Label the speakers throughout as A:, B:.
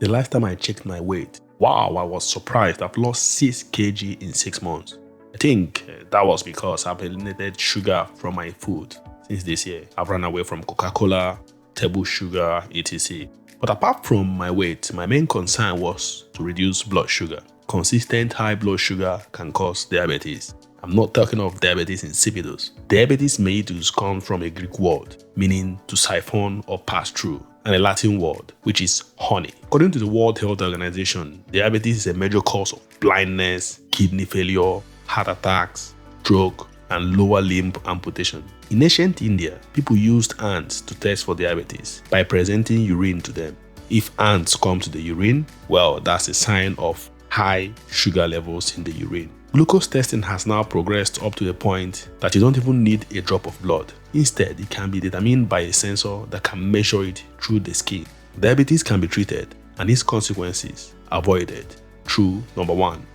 A: The last time I checked my weight, wow, I was surprised. I've lost 6 kg in 6 months. I think that was because I've eliminated sugar from my food since this year. I've run away from Coca-Cola, table sugar, etc. But apart from my weight, my main concern was to reduce blood sugar. Consistent high blood sugar can cause diabetes. I'm not talking of diabetes insipidus. Diabetes mellitus comes from a Greek word meaning to siphon or pass through, and a Latin word which is honey. According to the World Health Organization, diabetes is a major cause of blindness, kidney failure, heart attacks, stroke, and lower limb amputation. In ancient India, people used ants to test for diabetes by presenting urine to them. If ants come to the urine, well, that's a sign of high sugar levels in the urine. Glucose testing has now progressed up to the point that you don't even need a drop of blood. Instead, it can be determined by a sensor that can measure it through the skin. Diabetes can be treated and its consequences avoided through number 1,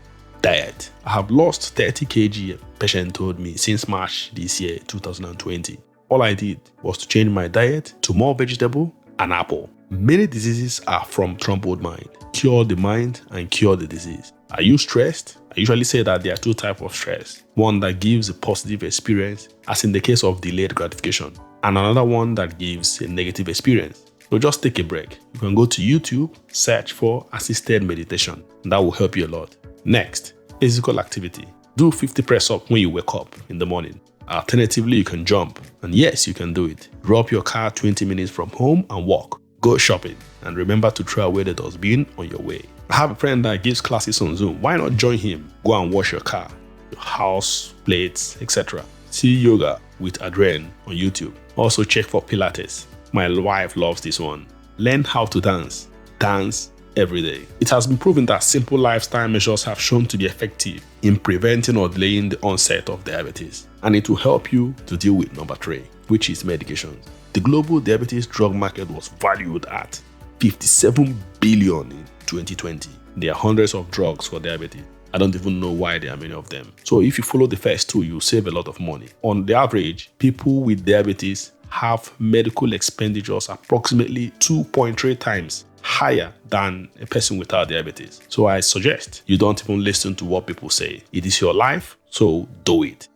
A: diet. I have lost 30 kg, a patient told me, since March this year, 2020. All I did was to change my diet to more vegetable and apple. Many diseases are from troubled mind. Cure the mind and cure the disease. Are you stressed? I usually say that there are 2 types of stress. One that gives a positive experience, as in the case of delayed gratification, and another one that gives a negative experience. So just take a break. You can go to YouTube, search for assisted meditation, and that will help you a lot. Next, physical activity. Do 50 press-ups when you wake up in the morning. Alternatively, you can jump, and yes, you can do it. Drop your car 20 minutes from home and walk. Go shopping, and remember to throw away the dustbin on your way. I have a friend that gives classes on Zoom. Why not join him? Go and wash your car, your house, plates, etc. See yoga with Adrienne on YouTube. Also check for Pilates. My wife loves this one. Learn how to dance. Dance every day. It has been proven that simple lifestyle measures have shown to be effective in preventing or delaying the onset of diabetes. And it will help you to deal with number 3, which is medications. The global diabetes drug market was valued at $57 billion in 2020. There are hundreds of drugs for diabetes. I don't even know why there are many of them. So if you follow the first 2, you'll save a lot of money. On the average, people with diabetes have medical expenditures approximately 2.3 times higher than a person without diabetes. So I suggest you don't even listen to what people say. It is your life, so do it.